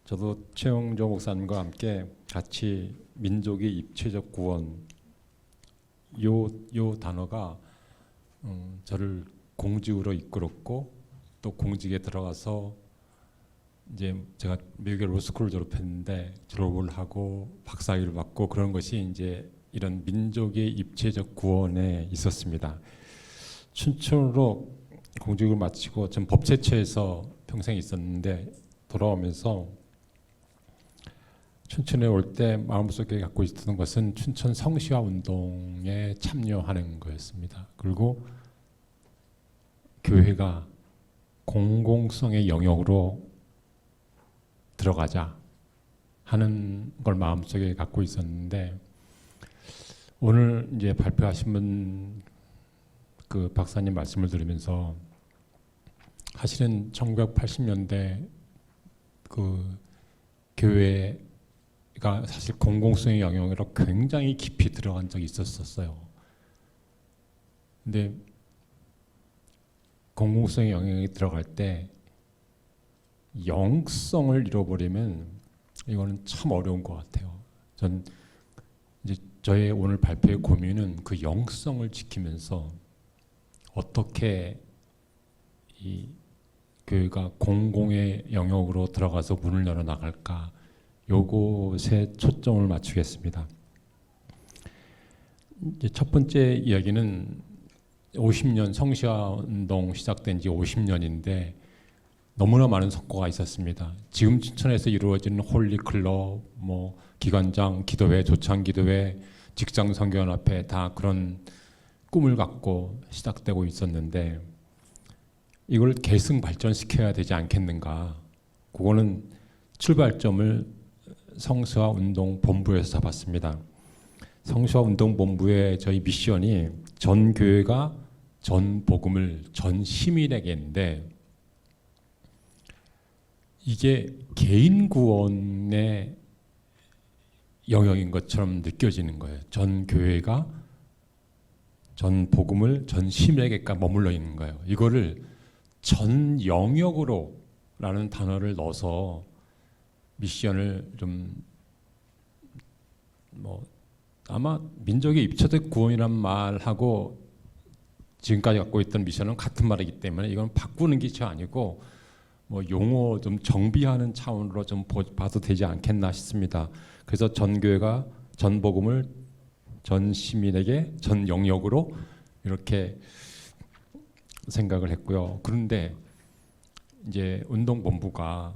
저도 최영조 목사님과 함께 같이 민족의 입체적 구원 요 단어가 저를 공직으로 이끌었고 또 공직에 들어가서 이제 제가 미국의 로스쿨을 졸업했는데 졸업을 하고 박사학위를 받고 그런 것이 이제 이런 민족의 입체적 구원에 있었습니다. 춘천으로 공직을 마치고 전 법제처에서 평생 있었는데 돌아오면서 춘천에 올 때 마음속에 갖고 있었던 것은 춘천 성시화 운동에 참여하는 거였습니다. 그리고 교회가 공공성의 영역으로 들어가자 하는 걸 마음속에 갖고 있었는데 오늘 이제 발표하신 분 그 박사님 말씀을 들으면서 사실은 1980년대 그 교회가 사실 공공성의 영역으로 굉장히 깊이 들어간 적이 있었어요. 근데 공공성의 영역에 들어갈 때 영성을 잃어버리면 이거는 참 어려운 것 같아요. 전 이제 저의 오늘 발표의 고민은 그 영성을 지키면서 어떻게 이 교회가 공공의 영역으로 들어가서 문을 열어 나갈까 요것에 초점을 맞추겠습니다. 이제 첫 번째 이야기는 50년 성시화 운동 시작된 지 50년인데 너무나 많은 성과가 있었습니다. 지금 춘천에서 이루어지는 홀리클럽, 뭐 기관장, 기도회, 조창기도회, 직장 선교연합회 다 그런 꿈을 갖고 시작되고 있었는데 이걸 계승 발전시켜야 되지 않겠는가. 그거는 출발점을 성시화 운동 본부에서 잡았습니다. 성시화 운동 본부의 저희 미션이 전 교회가 전 복음을 전 시민에게인데 이게 개인 구원의 영역인 것처럼 느껴지는 거예요. 전 교회가 전 복음을 전 시민에게까지 머물러 있는 거예요. 이거를 전 영역으로 라는 단어를 넣어서 미션을 좀 아마 민족의 입체적 구원이란 말하고 지금까지 갖고 있던 미션은 같은 말이기 때문에 이건 바꾸는 게 아니고 용어 좀 정비하는 차원으로 좀 봐도 되지 않겠나 싶습니다. 그래서 전 교회가 전 복음을 전 시민에게 전 영역으로 이렇게 생각을 했고요. 그런데 이제 운동본부가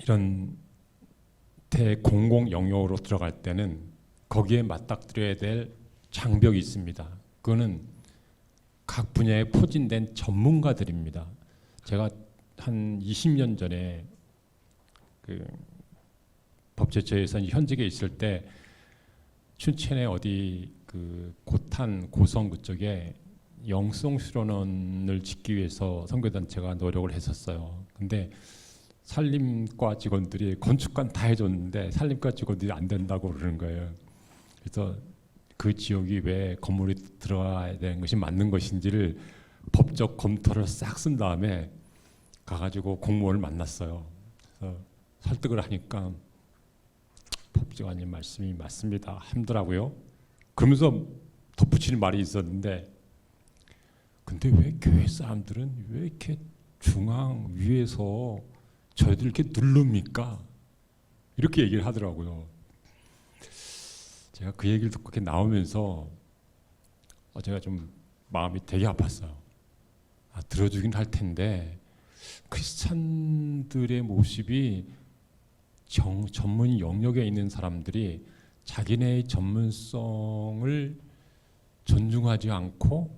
이런 대공공 영역으로 들어갈 때는 거기에 맞닥뜨려야 될 장벽이 있습니다. 그거는 각 분야에 포진된 전문가들입니다. 제가 한 20년 전에 그 법제처에서 현직에 있을 때 춘천에 어디 그 고탄 고성 그쪽에 영성 수련원을 짓기 위해서 선교단체가 노력을 했었어요. 근데 산림과 직원들이 건축관 다 해줬는데 산림과 직원들이 안 된다고 그러는 거예요. 그래서 그 지역이 왜 건물이 들어가야 되는 것이 맞는 것인지를 법적 검토를 싹 쓴 다음에 가가지고 공무원을 만났어요. 그래서 설득을 하니까 법제관님 말씀이 맞습니다 하더라고요. 그러면서 덧붙이는 말이 있었는데 근데 왜 교회 사람들은 왜 이렇게 중앙 위에서 저희들 이렇게 누릅니까? 이렇게 얘기를 하더라고요. 제가 그 얘기를 듣고 이렇게 나오면서 제가 좀 마음이 되게 아팠어요. 들어주긴 할 텐데 크리스찬들의 모습이 전문 영역에 있는 사람들이 자기네의 전문성을 존중하지 않고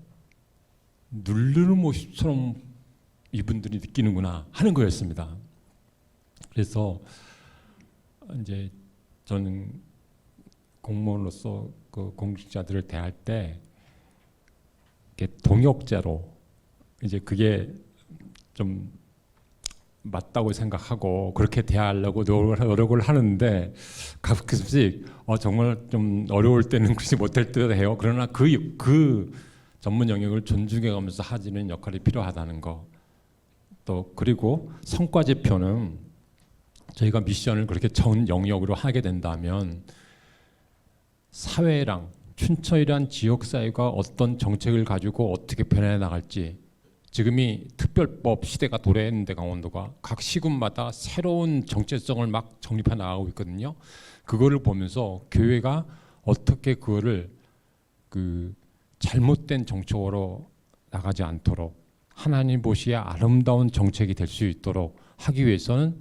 누르는 모습처럼 이분들이 느끼는구나 하는 거였습니다. 그래서 이제 저는 공무원으로서 그 공직자들을 대할 때 동역자로 이제 그게 좀 맞다고 생각하고 그렇게 대하려고 노력을 하는데 가끔씩 정말 좀 어려울 때는 그렇지 못할 때도 해요. 그러나 그 전문 영역을 존중해가면서 하지는 역할이 필요하다는 거. 또 그리고 성과 지표는 저희가 미션을 그렇게 전 영역으로 하게 된다면 사회랑 춘천이란 지역사회가 어떤 정책을 가지고 어떻게 변해 나갈지, 지금이 특별법 시대가 도래했는데 강원도가 각 시군마다 새로운 정체성을 막 정립해 나가고 있거든요. 그거를 보면서 교회가 어떻게 그거를 그 잘못된 정책으로 나가지 않도록 하나님 보시기에 아름다운 정책이 될 수 있도록 하기 위해서는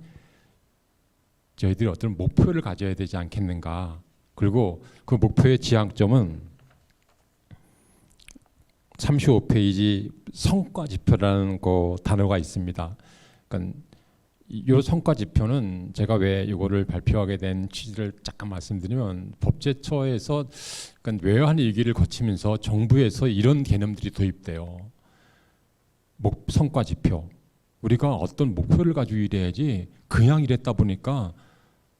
저희들이 어떤 목표를 가져야 되지 않겠는가. 그리고 그 목표의 지향점은 35페이지 성과 지표라는 거 단어가 있습니다. 그러니까 이 성과 지표는 제가 왜 이거를 발표하게 된 취지를 잠깐 말씀드리면, 법제처에서 그러니까 외환 위기를 거치면서 정부에서 이런 개념들이 도입돼요. 성과 지표. 우리가 어떤 목표를 가지고 일해야지 그냥 일했다 보니까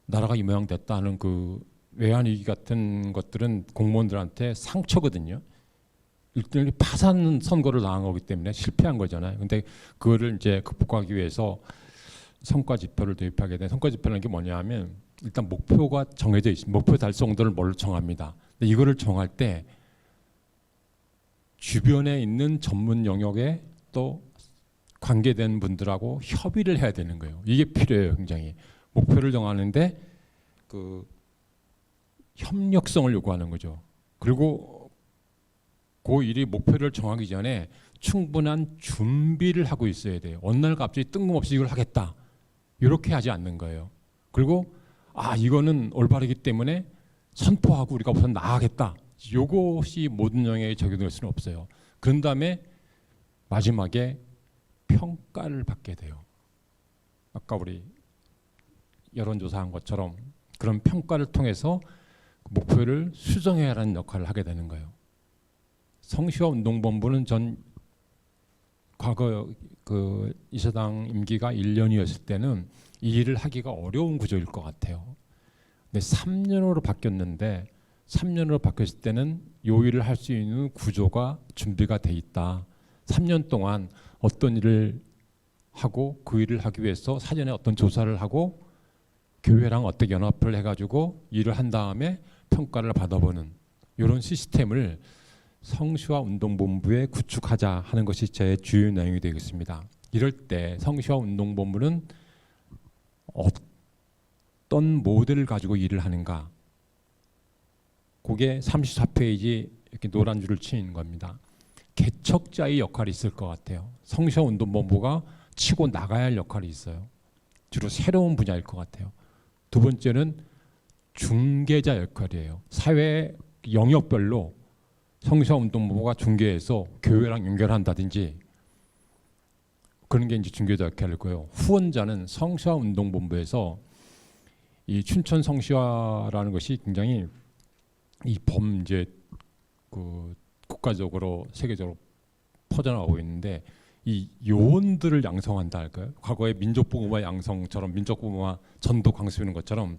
나라가 이 모양 됐다 하는 그 외환 위기 같은 것들은 공무원들한테 상처거든요. 일종의 파산 선거를 당한 거기 때문에 실패한 거잖아요. 근데 그거를 이제 극복하기 위해서 성과 지표를 도입하게 된, 성과 지표라는 게 뭐냐면 일단 목표가 정해져 있습니다. 목표 달성도를 뭘로 정합니다. 근데 이거를 정할 때 주변에 있는 전문 영역에 또 관계된 분들하고 협의를 해야 되는 거예요. 이게 필요해요, 굉장히. 목표를 정하는데 그 협력성을 요구하는 거죠. 그리고 그 일이 목표를 정하기 전에 충분한 준비를 하고 있어야 돼요. 어느 날 갑자기 뜬금없이 이걸 하겠다, 이렇게 하지 않는 거예요. 그리고 이거는 올바르기 때문에 선포하고 우리가 우선 나가겠다, 이것이 모든 영역에 적용될 수는 없어요. 그런 다음에 마지막에 평가를 받게 돼요. 아까 우리 여론조사한 것처럼 그런 평가를 통해서 목표를 수정해야 하는 역할을 하게 되는 거예요. 성시화운동본부는 전 과거 그 이사당 임기가 1년이었을 때는 이 일을 하기가 어려운 구조일 것 같아요. 근데 3년으로 바뀌었는데 3년으로 바뀌었을 때는 이 일을 할 수 있는 구조가 준비가 돼 있다. 3년 동안 어떤 일을 하고 그 일을 하기 위해서 사전에 어떤 조사를 하고 교회랑 어떻게 연합을 해가지고 일을 한 다음에 평가를 받아보는 이런 시스템을 성시화운동본부에 구축하자 하는 것이 제 주요 내용이 되겠습니다. 이럴 때 성시화운동본부는 어떤 모델을 가지고 일을 하는가, 그게 34페이지 이렇게 노란 줄을 치는 겁니다. 개척자의 역할이 있을 것 같아요. 성시화운동본부가 치고 나가야 할 역할이 있어요. 주로 새로운 분야일 것 같아요. 두 번째는 중개자 역할이에요. 사회 영역별로 성시화운동본부가 중개해서 교회랑 연결한다든지 그런 게 이제 중개자 역할일 거예요. 후원자는 성시화운동본부에서 이 춘천 성시화라는 것이 굉장히 이제 그 국가적으로 세계적으로 퍼져나가고 있는데 이 요원들을 양성한다 할까요? 과거의 민족복음화 양성처럼 민족복음화 전도 강습하는 것처럼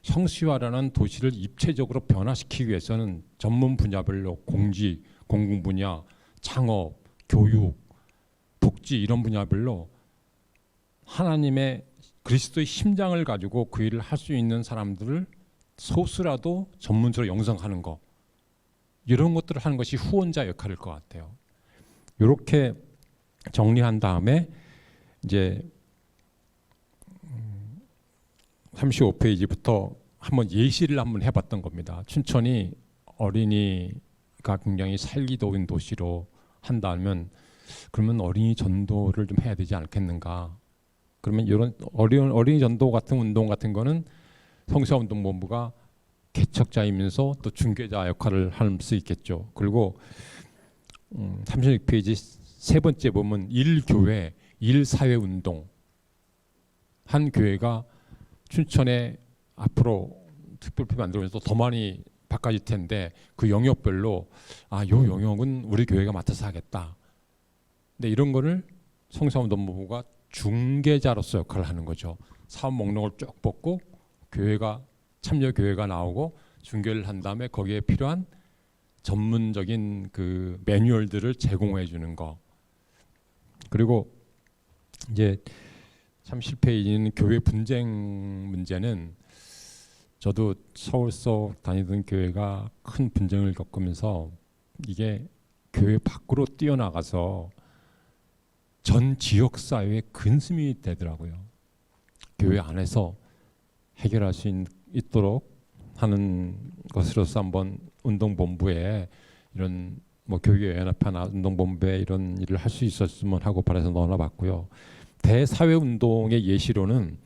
성시화라는 도시를 입체적으로 변화시키기 위해서는 전문 분야별로 공직, 공공 분야, 창업, 교육, 복지 이런 분야별로 하나님의 그리스도의 심장을 가지고 그 일을 할 수 있는 사람들을 소수라도 전문적으로 양성하는 거, 이런 것들을 하는 것이 후원자 역할일 것 같아요. 이렇게 정리한 다음에 이제 35페이지부터 한번 예시를 한번 해봤던 겁니다. 춘천이 어린이가 굉장히 살기도인 도시로 한다면 그러면 어린이 전도를 좀 해야 되지 않겠는가. 그러면 이런 어린이 전도 같은 운동 같은 거는 성시화운동본부가 개척자이면서 또 중개자 역할을 할 수 있겠죠. 그리고 36페이지 세 번째 보면 일교회, 일사회운동. 한 교회가 춘천에 앞으로 특별법 만들면서 더 많이 바꿔질 텐데 그 영역별로 요 영역은 우리 교회가 맡아서 하겠다. 근데 이런 거를 성시화운동본부가 중개자로서 역할을 하는 거죠. 사업 목록을 쭉 뽑고 교회가 참여 교회가 나오고 중개를 한 다음에 거기에 필요한 전문적인 그 매뉴얼들을 제공해 주는 거. 그리고 이제 30페이지는 교회 분쟁 문제는 저도 서울 속 다니던 교회가 큰 분쟁을 겪으면서 이게 교회 밖으로 뛰어나가서 전 지역 사회의 근심이 되더라고요. 교회 안에서 해결할 수 있도록 하는 것으로서 한번 운동본부에 이런 뭐 교육연합회나 운동본부에 이런 일을 할 수 있었으면 하고 바라서 넣어봤고요. 대사회운동의 예시로는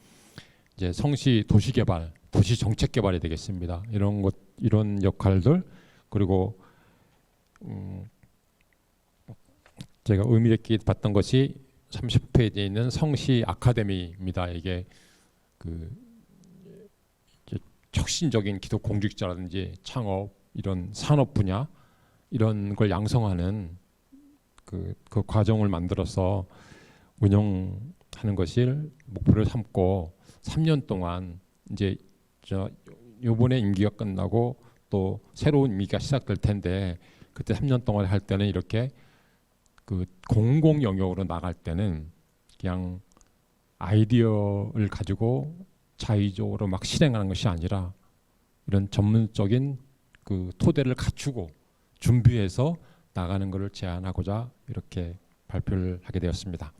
이제 성시 도시개발, 도시정책개발이 되겠습니다. 이런 것, 이런 역할들, 그리고 제가 의미 있게 봤던 것이 30페이지에 있는 성시 아카데미입니다. 이게 그 혁신적인 기독 공직자라든지 창업, 이런 산업 분야 이런 걸 양성하는 그 과정을 만들어서 운영하는 것을 목표를 삼고 3년 동안 이제 요번에 임기가 끝나고 또 새로운 임기가 시작될 텐데, 그때 3년 동안 할 때는 이렇게 그 공공 영역으로 나갈 때는 그냥 아이디어를 가지고 자의적으로 막 실행하는 것이 아니라 이런 전문적인 그 토대를 갖추고 준비해서 나가는 것을 제안하고자 이렇게 발표를 하게 되었습니다.